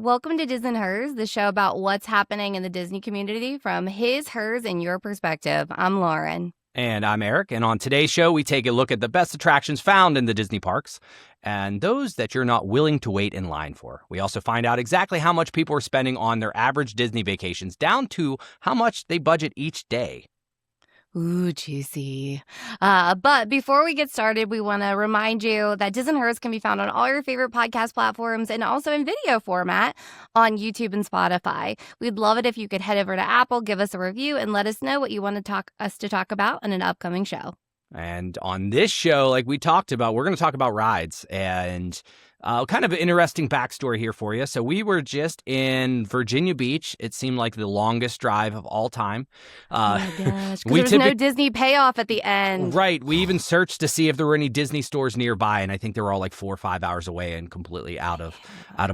Welcome to Disney and Hers, the show about what's happening in the Disney community from his, hers, and your perspective. I'm Lauren. And I'm Eric, and on today's show, we take a look at the best attractions found in the Disney parks and those that you're not willing to wait in line for. We also find out exactly how much people are spending on their average Disney vacations, down to how much they budget each day. Ooh, juicy. But before we get started, we want to remind you that Disney and Hers can be found on all your favorite podcast platforms and also in video format on YouTube and Spotify. We'd love it if you could head over to Apple, give us a review, and let us know what you want us to talk about in an upcoming show. And on this show, like we talked about, we're going to talk about rides and kind of an interesting backstory here for you. So we were just in Virginia Beach. It seemed like the longest drive of all time. Oh my gosh, because there was no Disney payoff at the end. Right. We even searched to see if there were any Disney stores nearby, and I think they were all like 4 or 5 hours away and completely out of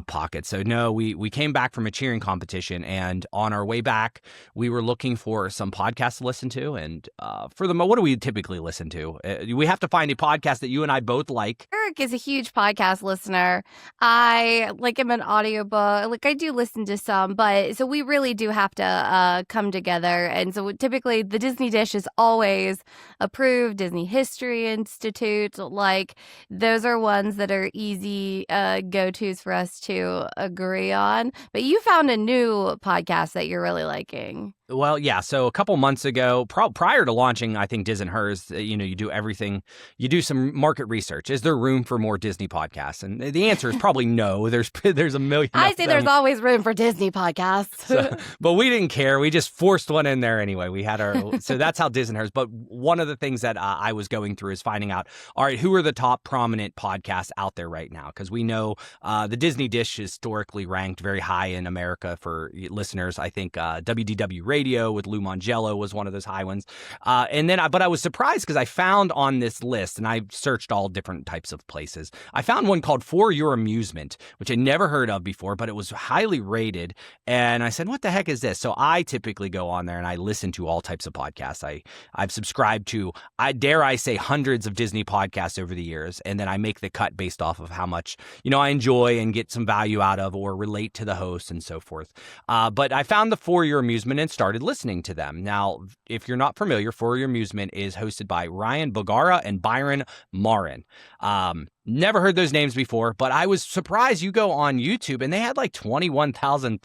pocket. So no, we came back from a cheering competition, and on our way back, we were looking for some podcasts to listen to. And what do we typically listen to? We have to find a podcast that you and I both like. Eric is a huge podcast listener. I am an audiobook. I do listen to some, but so we really do have to come together. And so typically the Disney Dish is always approved. Disney History Institute, those are ones that are easy go-tos for us to agree on. But you found a new podcast that you're really liking. Well, yeah. So a couple months ago, prior to launching, I think Disney and Hers, you do everything. You do some market research. Is there room for more Disney podcasts? And the answer is probably no. There's a million. I say there's always room for Disney podcasts. But we didn't care. We just forced one in there anyway. We had so that's how Disney and Hers. But one of the things that I was going through is finding out, all right, who are the top prominent podcasts out there right now? Because we know the Disney Dish historically ranked very high in America for listeners. I think WDW Radio with Lou Mangello was one of those high ones. But I was surprised because I found on this list, and I searched all different types of places. I found one called For Your Amusement, which I never heard of before, but it was highly rated. And I said, what the heck is this? So I typically go on there and I listen to all types of podcasts. I've subscribed to, I say, hundreds of Disney podcasts over the years. And then I make the cut based off of how much, I enjoy and get some value out of or relate to the host and so forth. But I found the For Your Amusement and started listening to them. Now, if you're not familiar, For Your Amusement is hosted by Ryan Bogara and Byron Marin. Never heard those names before, but I was surprised. You go on YouTube and they had 21,000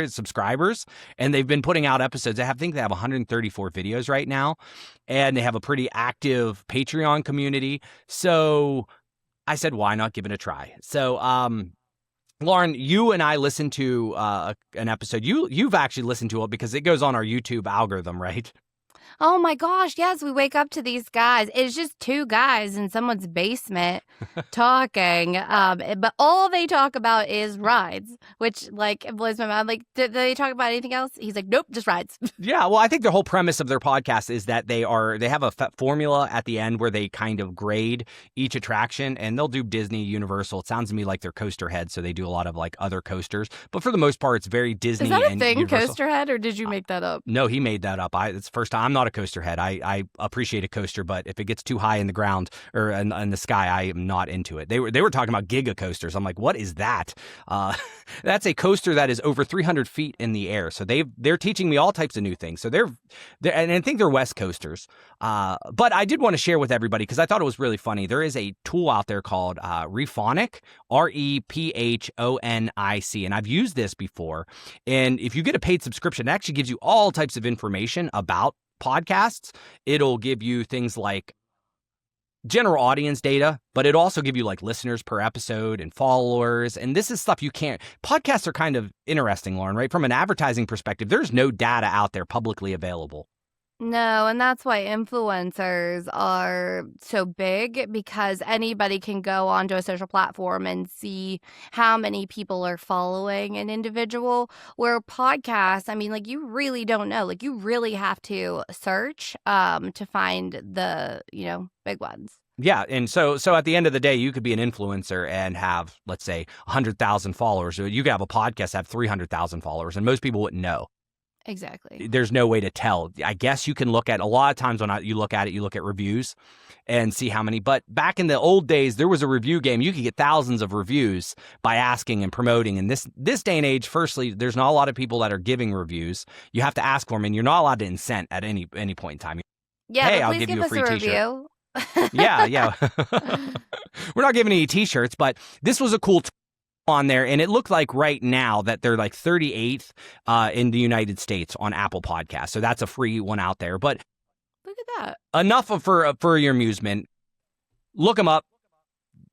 subscribers, and they've been putting out episodes. I think they have 134 videos right now, and they have a pretty active Patreon community. So I said, why not give it a try? So, Lauren, you and I listened to an episode. You've actually listened to it because it goes on our YouTube algorithm, right? Oh my gosh, yes, we wake up to these guys. It's just two guys in someone's basement talking, but all they talk about is rides, which blows my mind. Do they talk about anything else? He's like, nope, just rides. Yeah, well, I think the whole premise of their podcast is that they have a formula at the end where they kind of grade each attraction, and they'll do Disney, Universal. It sounds to me like they're coaster heads, so they do a lot of other coasters. But for the most part, it's very Disney. Is that a and thing, Universal. coaster head, or did you make that up? No, he made that up. It's the first time. I'm not a coaster head. I appreciate a coaster, but if it gets too high in the ground or in the sky, I am not into it. They were talking about giga coasters. I'm like, what is that? That's a coaster that is over 300 feet in the air. So they're teaching me all types of new things. So they're and I think they're West Coasters. But I did want to share with everybody because I thought it was really funny. There is a tool out there called Rephonic, REPHONIC, and I've used this before. And if you get a paid subscription, it actually gives you all types of information about podcasts. It'll give you things like general audience data, but it also give you listeners per episode and followers. And this is stuff you can't. Podcasts are kind of interesting, Lauren, right? From an advertising perspective, there's no data out there publicly available. No, and that's why influencers are so big, because anybody can go onto a social platform and see how many people are following an individual. Where podcasts, you really don't know. You really have to search to find the, big ones. Yeah, and so at the end of the day, you could be an influencer and have, let's say, 100,000 followers. Or you could have a podcast have 300,000 followers, and most people wouldn't know. Exactly. There's no way to tell. I guess you can look at, a lot of times when you look at it, you look at reviews and see how many. But back in the old days, there was a review game. You could get thousands of reviews by asking and promoting. And this day and age, firstly, there's not a lot of people that are giving reviews. You have to ask for them, and you're not allowed to incent at any point in time. Yeah, Hey, but I'll please give give you a us free a t-shirt. review. Yeah. We're not giving any t-shirts, but this was a cool on there, and it looked like right now that they're like 38th in the United States on Apple Podcasts. So that's a free one out there. But Look at that. enough for your amusement. Look them up.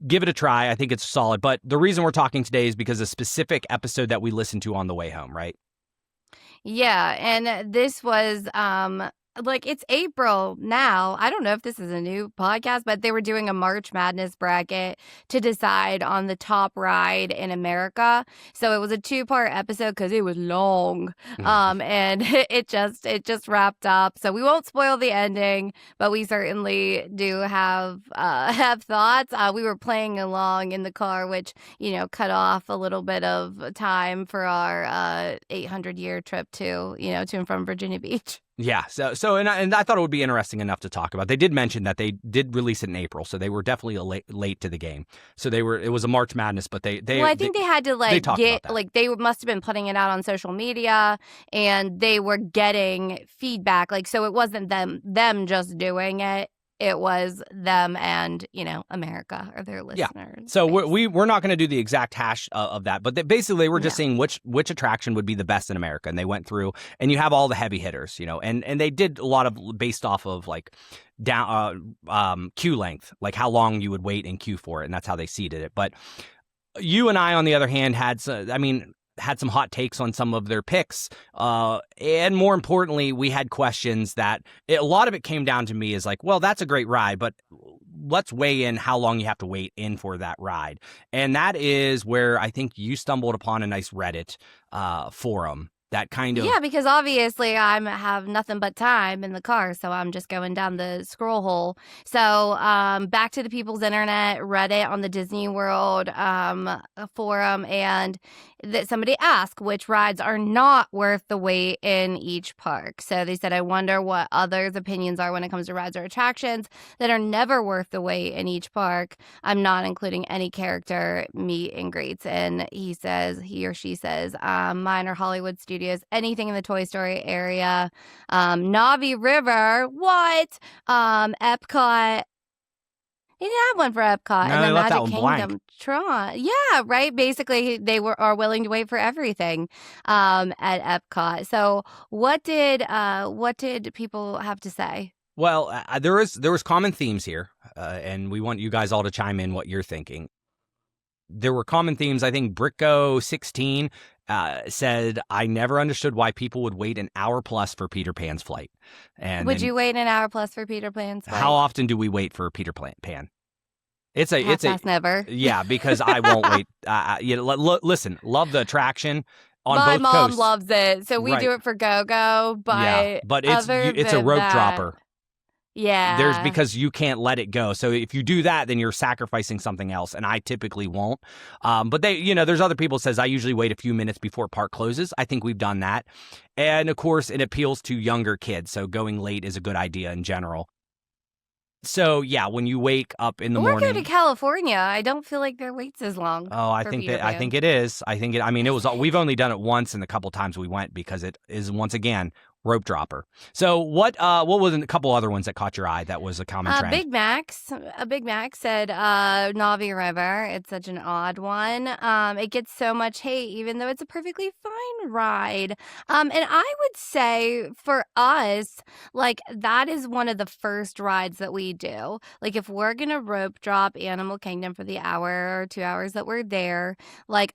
Give it a try. I think it's solid. But the reason we're talking today is because a specific episode that we listened to on the way home, right? Yeah, and this was like it's April now. I don't know if this is a new podcast, but they were doing a March Madness bracket to decide on the top ride in America. So it was a 2-part episode because it was long. And it just wrapped up. So we won't spoil the ending, but we certainly do have thoughts. We were playing along in the car, which, cut off a little bit of time for our 800-year trip to and from Virginia Beach. Yeah. And I thought it would be interesting enough to talk about. They did mention that they did release it in April, so they were definitely late to the game. So it was a March Madness, but they I think they had to they must have been putting it out on social media, and they were getting feedback. So it wasn't them just doing it. It was them and, America or their listeners. Yeah. So we're not going to do the exact hash of that, but basically they were just saying which attraction would be the best in America. And they went through, and you have all the heavy hitters, and they did a lot of based off of down queue length, like how long you would wait in queue for it. And that's how they seeded it. But you and I, on the other hand, had some hot takes on some of their picks. And more importantly, we had questions that a lot of it came down to me is like, well, that's a great ride, but let's weigh in how long you have to wait in for that ride. And that is where I think you stumbled upon a nice Reddit forum. That kind of... Yeah, because obviously I have nothing but time in the car, so I'm just going down the scroll hole. So back to the People's Internet, Reddit on the Disney World forum, and that somebody asked which rides are not worth the wait in each park. So they said, I wonder what others' opinions are when it comes to rides or attractions that are never worth the wait in each park. I'm not including any character meet and greets. And he or she says, mine are Hollywood Studios, anything in the Toy Story area, Navi River, what? Epcot. They didn't have one for Epcot. No, and they the left that Magic one Kingdom blank. Tron. Yeah, right. Basically, they are willing to wait for everything at Epcot. So what did people have to say? Well, there was common themes here, and we want you guys all to chime in what you're thinking. There were common themes. I think Bricko16 said, I never understood why people would wait an hour plus for Peter Pan's flight. And would you wait an hour plus for Peter Pan's flight? How often do we wait for Peter Pan? It's never. Yeah, because I won't wait. Listen, love the attraction on My both mom coasts. loves it, so we do it for Go-Go. But it's a rope dropper. Yeah. Because you can't let it go. So if you do that, then you're sacrificing something else, and I typically won't. But there's other people says I usually wait a few minutes before park closes. I think we've done that. And of course, it appeals to younger kids. So going late is a good idea in general. So yeah, when you wake up in the morning, go to California, I don't feel like their wait's as long. Oh, I think it is. It was. We've only done it once, and the couple times we went because it is once again rope dropper. So what was a couple other ones that caught your eye that was a common trend? Big Mac said Navi River. It's such an odd one. It gets so much hate, even though it's a perfectly fine ride. And I would say for us, that is one of the first rides that we do. If we're gonna rope drop Animal Kingdom for the hour or 2 hours that we're there,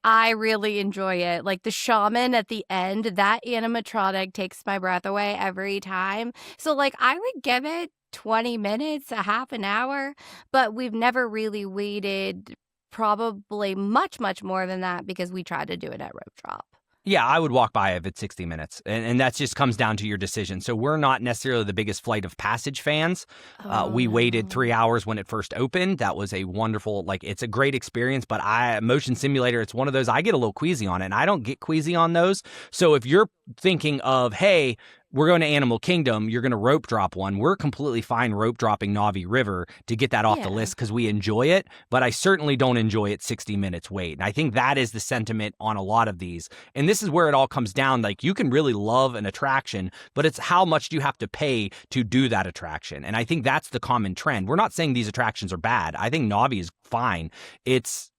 I really enjoy it. The shaman at the end, that animatronic takes my breath away every time. So I would give it 20 minutes, a half an hour, but we've never really waited probably much more than that because we try to do it at rope drop. Yeah, I would walk by if it's 60 minutes. And that just comes down to your decision. So we're not necessarily the biggest Flight of Passage fans. Oh We waited no. 3 hours when it first opened. That was a wonderful, like, it's a great experience. But motion simulator, it's one of those, I get a little queasy on it. And I don't get queasy on those. So if you're thinking of, hey, we're going to Animal Kingdom, you're going to rope drop one. We're completely fine rope dropping Navi River to get that off the Yeah. list because we enjoy it, but I certainly don't enjoy it 60 minutes wait. And I think that is the sentiment on a lot of these. And this is where it all comes down. Like, you can really love an attraction, but it's how much do you have to pay to do that attraction? And I think that's the common trend. We're not saying these attractions are bad. I think Navi is fine. It's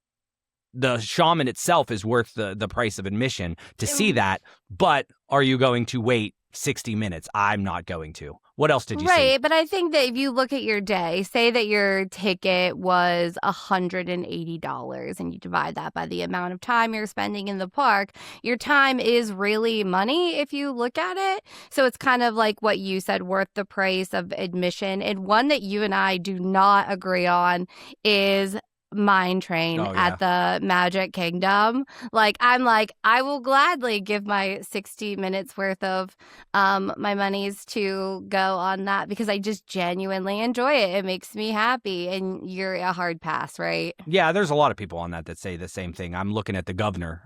the shaman itself is worth the price of admission to see that, but are you going to wait 60 minutes? I'm not going to. What else did you see? Right, but I think that if you look at your day, say that your ticket was $180 and you divide that by the amount of time you're spending in the park, your time is really money if you look at it. So it's kind of like what you said, worth the price of admission. And one that you and I do not agree on is Mine Train at the Magic Kingdom. Like, I will gladly give my 60 minutes worth of my monies to go on that because I just genuinely enjoy it. It makes me happy. And you're a hard pass, right? Yeah, there's a lot of people on that say the same thing. I'm looking at the governor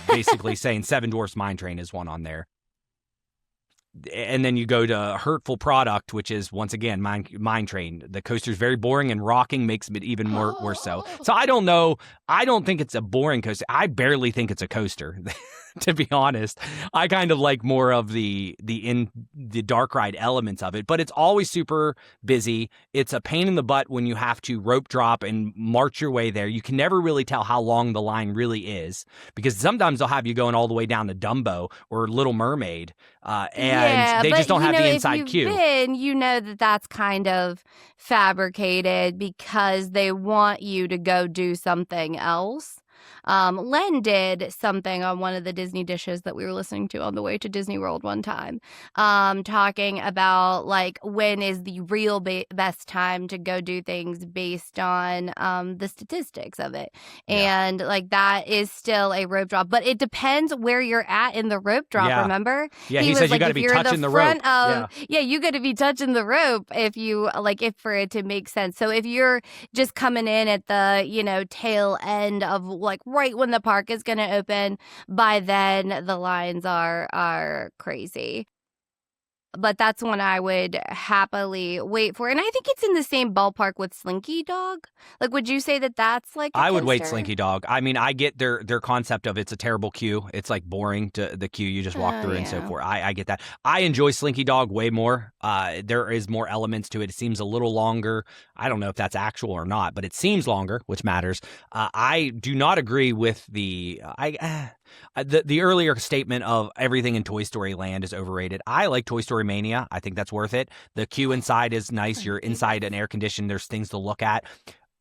basically saying Seven Dwarfs Mine Train is one on there. And then you go to Hurtful Product, which is, once again, Mine Train. The coaster's very boring, and rocking makes it even more worse so. So I don't know. I don't think it's a boring coaster. I barely think it's a coaster, to be honest. I kind of like more of the dark ride elements of it, but it's always super busy. It's a pain in the butt when you have to rope drop and march your way there. You can never really tell how long the line really is because sometimes they'll have you going all the way down to Dumbo or Little Mermaid, and they just don't have the inside queue. You know that that's kind of fabricated because they want you to go do something else. Len did something on one of the Disney dishes that we were listening to on the way to Disney World one time, talking about like when is the real best time to go do things based on the statistics of it. And like that is still a rope drop, but it depends where you're at in the rope drop, remember? Yeah, he said you got to be touching the rope. You got to be touching the rope if you like if for it to make sense. So if you're just coming in at the, tail end of like right when the park is going to open, by then the lines are crazy. But that's one I would happily wait for. And I think it's in the same ballpark with Slinky Dog. Like, would you say that that's like a I would wait coaster? Slinky Dog. I mean, I get their concept of it's a terrible queue. It's like boring to the queue. You just walk through and so forth. I get that. I enjoy Slinky Dog way more. There is more elements to it. It seems a little longer. I don't know if that's actual or not, but it seems longer, which matters. I do not agree with the earlier statement of everything in Toy Story Land is overrated. I like Toy Story Mania. I think that's worth it. The queue inside is nice. You're inside an air conditioned. There's things to look at.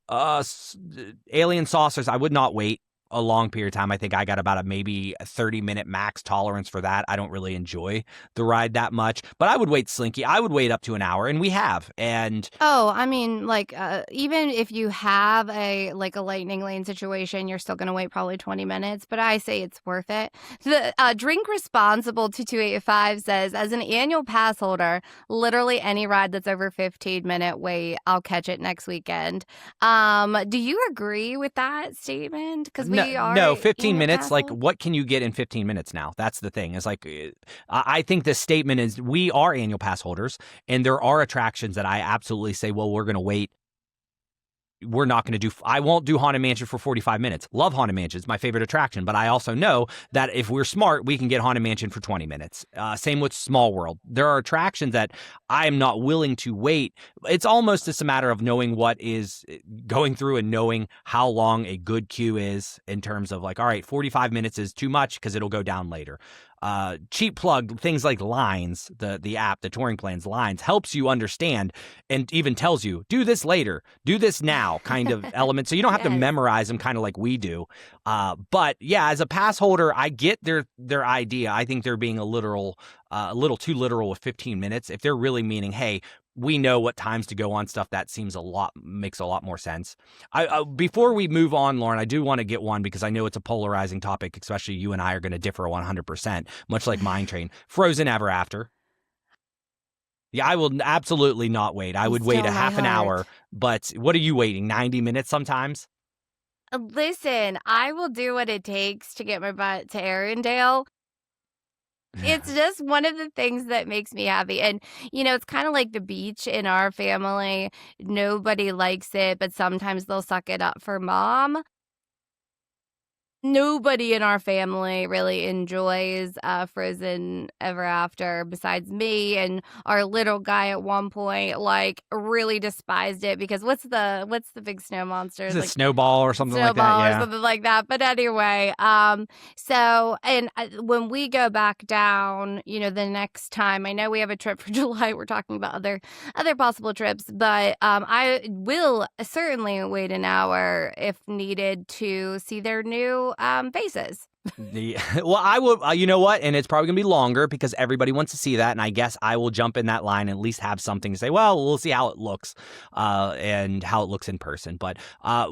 Alien Saucers, I would not wait a long period of time. I think I got about a maybe 30-minute max tolerance for that. I don't really enjoy the ride that much, but I would wait Slinky. I would wait up to an hour, and we have. And I mean, like even if you have a lightning lane situation, you're still going to wait probably 20 minutes, but I say it's worth it. The Drink Responsible 2285 says, as an annual pass holder, literally any ride that's over 15-minute wait, I'll catch it next weekend. Do you agree with that statement? Because no, 15 minutes. Like, what can you get in 15 minutes now? That's the thing. It's like, I think the statement is we are annual pass holders, and there are attractions that I absolutely say, well, we're going to wait. We're not going to do, I won't do Haunted Mansion for 45 minutes. Love Haunted Mansion. It's my favorite attraction. But I also know that if we're smart, we can get Haunted Mansion for 20 minutes. Same with Small World. There are attractions that I am not willing to wait. It's almost just a matter of knowing what is going through and knowing how long a good queue is in terms of like, all right, 45 minutes is too much because it'll go down later. Cheap plug, things like Lines, the app, the touring plans, Lines helps you understand and even tells you, do this later, do this now kind of element. So you don't have to memorize them kind of like we do. But yeah, as a pass holder, I get their idea. I think they're being a little too literal with 15 minutes. If they're really meaning, hey, we know what times to go on stuff. That makes a lot more sense. Before we move on, Lauren, I do want to get one because I know it's a polarizing topic, especially you and I are going to differ 100%, much like Mine Train. Frozen Ever After. Yeah, I will absolutely not wait. I You would wait stole a my half an hour, heart. but what are you waiting? 90 minutes sometimes? Listen, I will do what it takes to get my butt to Arendelle. It's just one of the things that makes me happy. And, it's kind of like the beach in our family. Nobody likes it, but sometimes they'll suck it up for mom. Nobody in our family really enjoys Frozen Ever After besides me, and our little guy at one point like really despised it because what's the big snow monster? Is it Like Snowball or something like that? Snowball or Yeah. something like that. But anyway, so and when we go back down, the next time, I know we have a trip for July. We're talking about other possible trips, but I will certainly wait an hour if needed to see their new faces. Well, I will. You know what? And it's probably gonna be longer because everybody wants to see that, and I guess I will jump in that line and at least have something to say. Well, we'll see how it looks, and how it looks in person. But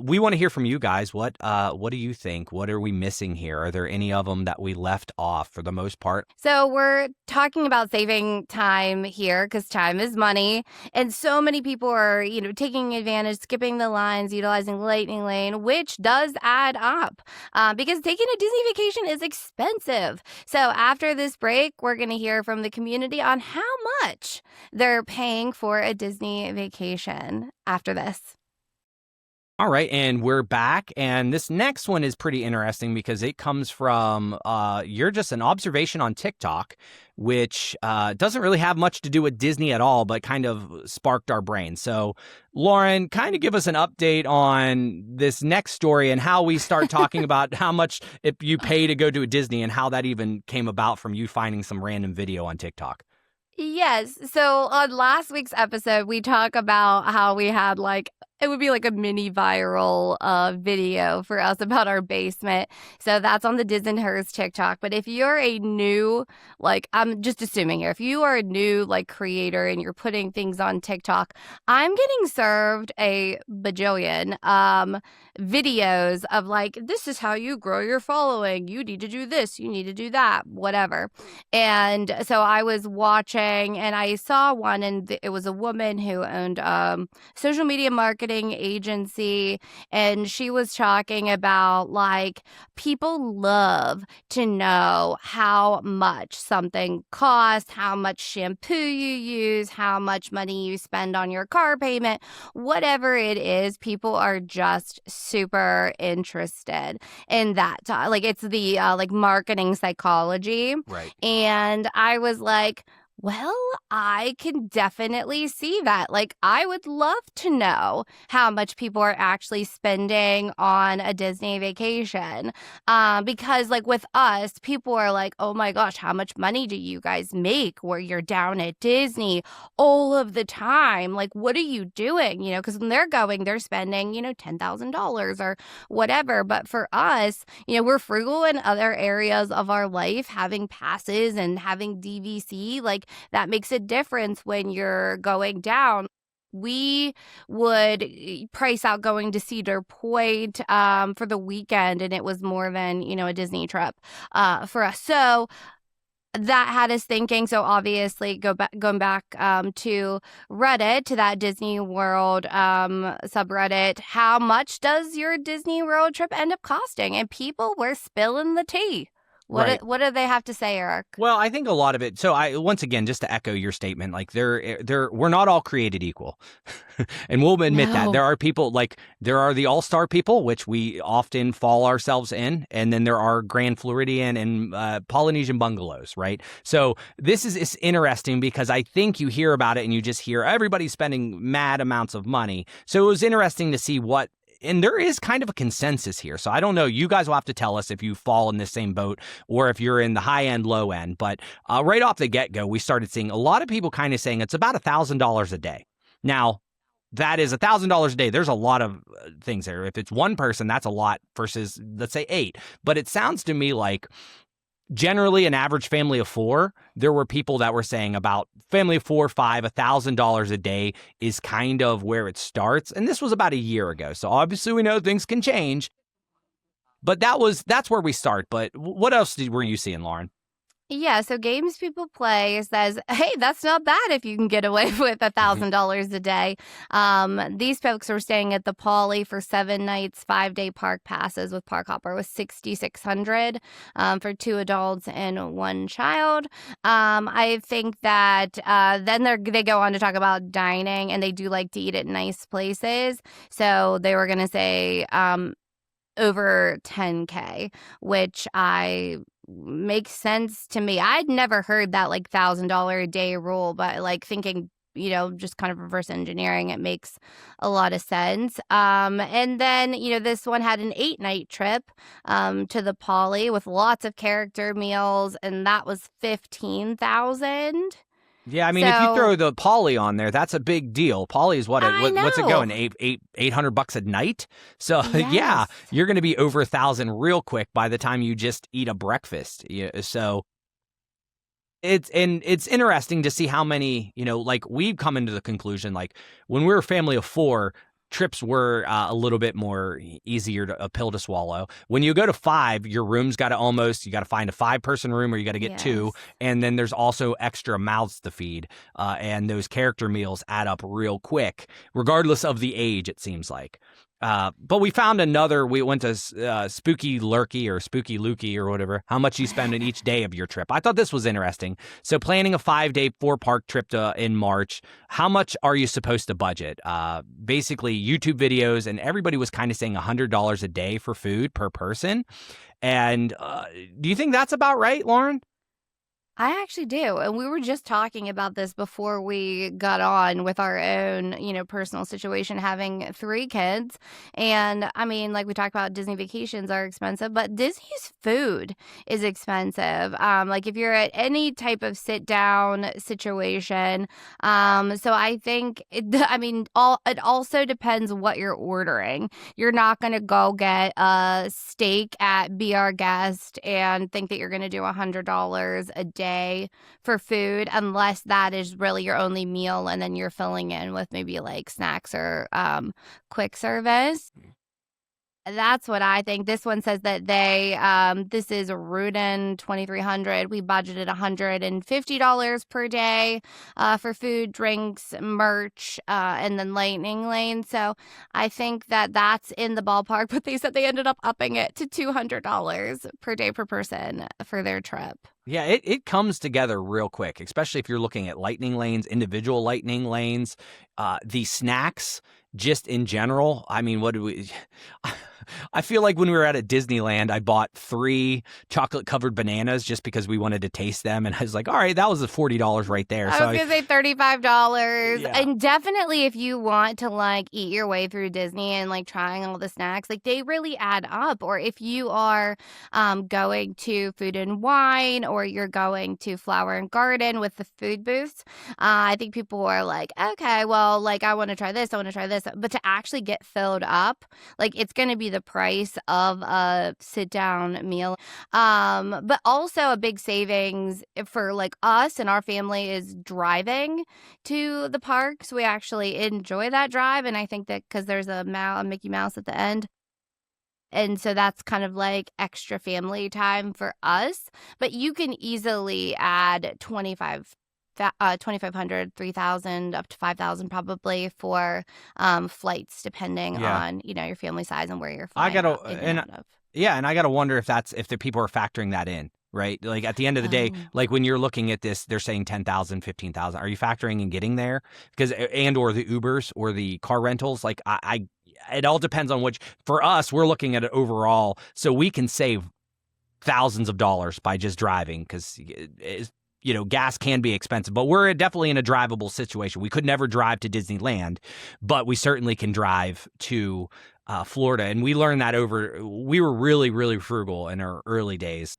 we want to hear from you guys. What do you think? What are we missing here? Are there any of them that we left off for the most part? So we're talking about saving time here because time is money, and so many people are, taking advantage, skipping the lines, utilizing Lightning Lane, which does add up because taking a Disney vacation is expensive. So after this break, we're going to hear from the community on how much they're paying for a Disney vacation after this. All right, and we're back, and this next one is pretty interesting because it comes from you're just an observation on TikTok, which doesn't really have much to do with Disney at all, but kind of sparked our brain. So, Lauren, kind of give us an update on this next story and how we start talking about how much if you pay to go to a Disney and how that even came about from you finding some random video on TikTok. Yes. So on last week's episode, we talk about how we had it would be like a mini viral video for us about our basement. So that's on the Disneyverse TikTok. But if you're a new, I'm just assuming here, if you are a new creator and you're putting things on TikTok, I'm getting served a bajillion videos of this is how you grow your following. You need to do this. You need to do that. Whatever. And so I was watching and I saw one, and it was a woman who owned social media marketing agency, and she was talking about people love to know how much something costs, how much shampoo you use, how much money you spend on your car payment, whatever it is. People are just super interested in that. It's the marketing psychology. Right. And I was like, well, I can definitely see that. I would love to know how much people are actually spending on a Disney vacation. Because, with us, people are like, oh my gosh, how much money do you guys make where you're down at Disney all of the time? What are you doing? Because when they're going, they're spending, $10,000 or whatever. But for us, we're frugal in other areas of our life, having passes and having DVC. That makes a difference when you're going down. We would price out going to Cedar Point for the weekend, and it was more than, a Disney trip for us. So that had us thinking. So obviously going back to Reddit, to that Disney World subreddit, how much does your Disney World trip end up costing? And people were spilling the tea. What do they have to say, Eric? Well, I think a lot of it. So once again, just to echo your statement, we're not all created equal, and we'll admit that there are people there are the all-star people, which we often fall ourselves in, and then there are Grand Floridian and Polynesian bungalows, right? So this is interesting because I think you hear about it and you just hear everybody spending mad amounts of money. So it was interesting to see what. And there is kind of a consensus here. So I don't know. You guys will have to tell us if you fall in the same boat or if you're in the high end, low end. But right off the get-go, we started seeing a lot of people kind of saying it's about $1,000 a day. Now, that is $1,000 a day. There's a lot of things there. If it's one person, that's a lot versus, let's say, 8. But it sounds to me like generally an average family of four, there were people that were saying about family of 4 or 5, $1,000 a day is kind of where it starts. And this was about a year ago. So obviously we know things can change, but that's where we start. But what else were you seeing, Lauren? Yeah, so games people play says, hey, that's not bad if you can get away with $1,000 a day. These folks were staying at the Poly for 7 nights, 5-day park passes with Park Hopper was $6,600 for 2 adults and 1 child. I think that then they go on to talk about dining, and they do like to eat at nice places. So they were going to say over 10K, which makes sense to me. I'd never heard that like $1,000 a day rule, but like thinking, just kind of reverse engineering, it makes a lot of sense. And then, this one had an 8-night trip to the Poly with lots of character meals, and that was 15,000. Yeah, I mean, if you throw the Poly on there, that's a big deal. Poly is what's it going? $800 a night. So yes. Yeah, you're going to be over 1,000 real quick by the time you just eat a breakfast. So it's interesting to see how many, like we've come into the conclusion, like when we were a family of 4, trips were a little bit more easier a pill to swallow. When you go to 5, your room's got to you got to find a 5-person room, or you got to get 2. And then there's also extra mouths to feed. And those character meals add up real quick, regardless of the age, it seems like. But we found we went to Spooky Lurky or Spooky Lukey or whatever, how much you spend in each day of your trip. I thought this was interesting. So planning a 5-day 4-park trip in March, how much are you supposed to budget? Basically YouTube videos, and everybody was kind of saying $100 a day for food per person. And do you think that's about right, Lauren? I actually do. And we were just talking about this before we got on with our own, personal situation, having 3 kids. And I mean, like we talked about, Disney vacations are expensive, but Disney's food is expensive. Like if you're at any type of sit down situation. So I think, it also depends what you're ordering. You're not going to go get a steak at Be Our Guest and think that you're going to do $100 a day for food, unless that is really your only meal, and then you're filling in with maybe like snacks or quick service. That's what I think. This one says that this is Rudin 2300. We budgeted $150 per day for food, drinks, merch, and then lightning lane. So I think that that's in the ballpark, but they said they ended up upping it to $200 per day per person for their trip. Yeah, it comes together real quick, especially if you're looking at lightning lanes, individual lightning lanes, the snacks just in general. I mean, I feel like when we were at a Disneyland, I bought 3 chocolate-covered bananas just because we wanted to taste them. And I was like, all right, that was $40 right there. I was going to say $35. Yeah. And definitely if you want to like eat your way through Disney and like trying all the snacks, like they really add up. Or if you are going to Food and Wine, or you're going to Flower and Garden with the food booths, I think people are like, okay, well, like I want to try this. But to actually get filled up, like it's going to be the price of a sit-down meal. But also a big savings for like us and our family is driving to the parks. We actually enjoy that drive, and I think that because there's a Mickey Mouse at the end. And so that's kind of like extra family time for us. But you can easily add 2,500, 3,000, up to 5,000 probably for flights, depending on your family size and where you're flying. And I gotta wonder if the people are factoring that in, right? Like at the end of the day, like when you're looking at this, they're saying 10,000, 15,000. Are you factoring in getting there? Because or the Ubers or the car rentals? Like it all depends on which. For us, we're looking at it overall, so we can save thousands of dollars by just driving, because gas can be expensive, but we're definitely in a drivable situation. We could never drive to Disneyland, but we certainly can drive to Florida. And we learned that we were really, really frugal in our early days.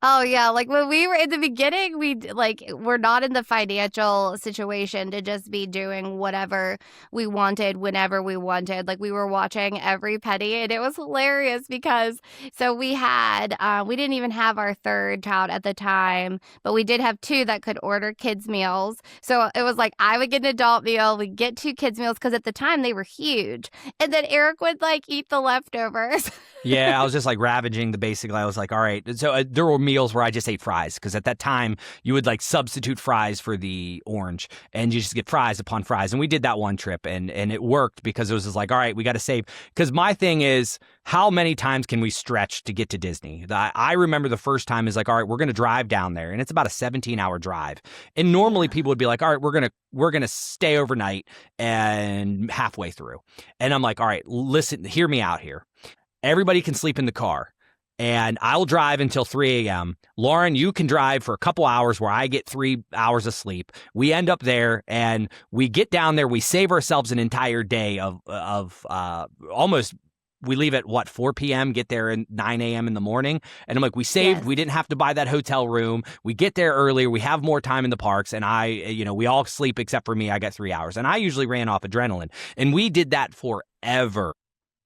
Oh yeah, like when we were in the beginning, we're not in the financial situation to just be doing whatever we wanted whenever we wanted. Like we were watching every penny, and it was hilarious because so we didn't even have our third child at the time, but we did have two that could order kids meals. So it was like I would get an adult meal, we get two kids meals because at the time they were huge, and then Eric would like eat the leftovers. Yeah, I was just like ravaging the basic. I was like, all right. So there were meals where I just ate fries because at that time you would like substitute fries for the orange and you just get fries upon fries. And we did that one trip and it worked because it was just like, all right, we got to save. Because my thing is, how many times can we stretch to get to Disney? I remember the first time is like, all right, we're going to drive down there and it's about a 17-hour drive. And normally people would be like, all right, we're going to stay overnight and halfway through. And I'm like, all right, listen, hear me out here. Everybody can sleep in the car, and I'll drive until 3 a.m. Lauren, you can drive for a couple hours where I get 3 hours of sleep. We end up there, and we get down there. We save ourselves an entire day of almost. We leave at 4 p.m., get there at 9 a.m. in the morning. And I'm like, we saved. Yes. We didn't have to buy that hotel room. We get there earlier. We have more time in the parks. And we all sleep except for me. I got 3 hours. And I usually ran off adrenaline. And we did that forever.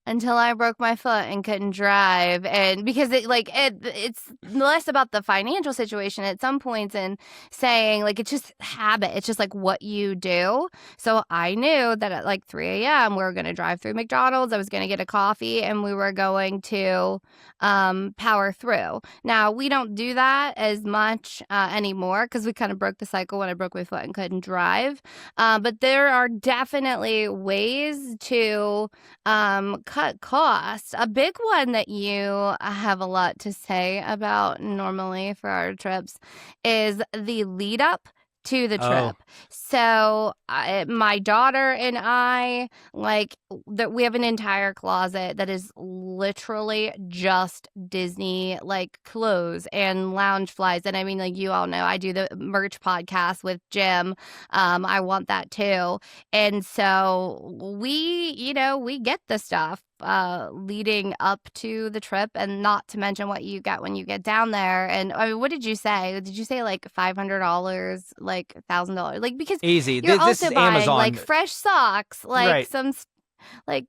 Until I broke my foot and couldn't drive. And because it's less about the financial situation at some points and saying like it's just habit. It's just like what you do. So I knew that at like 3 a.m. we were going to drive through McDonald's. I was going to get a coffee and we were going to power through. Now we don't do that as much anymore because we kind of broke the cycle when I broke my foot and couldn't drive. But there are definitely ways to cut costs. A big one that you have a lot to say about normally for our trips is the lead up to the Oh, trip. So my daughter and I like that we have an entire closet that is literally just Disney like clothes and lounge flies. And I mean, like you all know, I do the merch podcast with Jim. I want that too. And so we get the stuff leading up to the trip, and not to mention what you get when you get down there. And I mean, what did you say? Did you say like $500, like $1,000? Like because easy. you're This also is buying Amazon. like fresh socks, like Right. like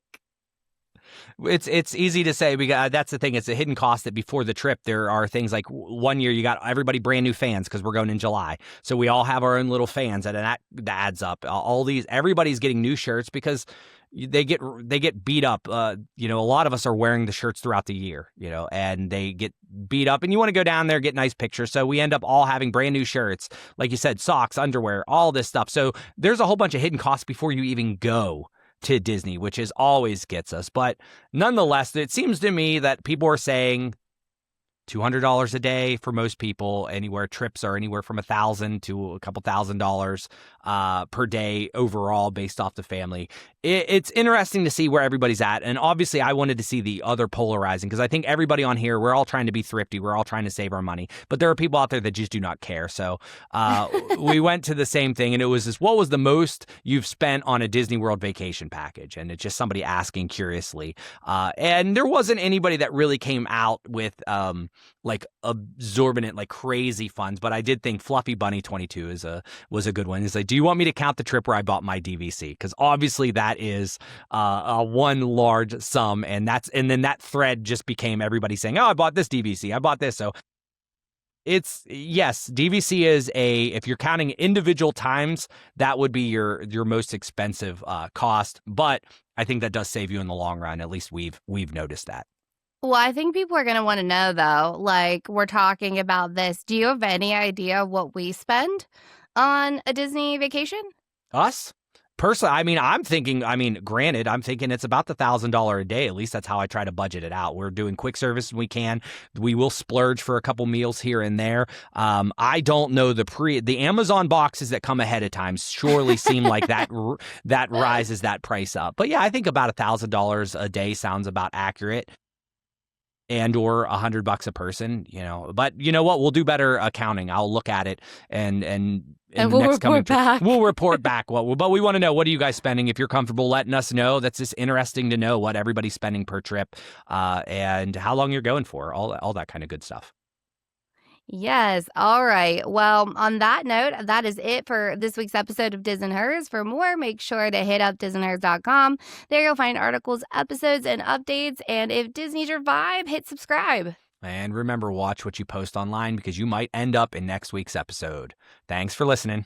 It's easy to say because that's the thing. It's a hidden cost that before the trip there are things like one year you got everybody brand new fans because we're going in July, so we all have our own little fans and that adds up. All these everybody's getting new shirts because they get beat up. A lot of us are wearing the shirts throughout the year, and they get beat up, and you want to go down there get nice pictures, so we end up all having brand new shirts, like you said, socks, underwear, all this stuff. So there's a whole bunch of hidden costs before you even go to Disney, which is always gets us. But nonetheless, it seems to me that people are saying $200 a day for most people. Trips are anywhere from $1,000 to a couple $1,000 per day overall, based off the family. It's interesting to see where everybody's at, and obviously, I wanted to see the other polarizing because I think everybody on here, we're all trying to be thrifty, we're all trying to save our money, but there are people out there that just do not care. So we went to the same thing, and it was this: what was the most you've spent on a Disney World vacation package? And it's just somebody asking curiously, and there wasn't anybody that really came out with like absorbent, like crazy funds. But I did think Fluffy Bunny 22 was a good one. He's like, do you want me to count the trip where I bought my DVC? Because obviously that is a one large sum, and then that thread just became everybody saying, oh, I bought this DVC, I bought this. So it's, yes, DVC is if you're counting individual times, that would be your most expensive cost. But I think that does save you in the long run. At least we've noticed that. well, I think people are going to want to know though, like we're talking about this. Do you have any idea what we spend on a Disney vacation? Us? Personally, granted, I'm thinking it's about the $1,000 a day. At least that's how I try to budget it out. We're doing quick service when we can. We will splurge for a couple meals here and there. I don't know the Amazon boxes that come ahead of time surely seem like that rises that price up. But yeah, I think about $1,000 a day sounds about accurate. And or $100 a person, But you know what? We'll do better accounting. I'll look at it and we'll report back. We'll report back but we want to know, what are you guys spending? If you're comfortable letting us know, that's just interesting to know what everybody's spending per trip, and how long you're going for, all that kind of good stuff. Yes. All right. Well, on that note, that is it for this week's episode of Diz and Hers. For more, make sure to hit up disandhers.com. There you'll find articles, episodes, and updates. And if Disney's your vibe, hit subscribe. And remember, watch what you post online because you might end up in next week's episode. Thanks for listening.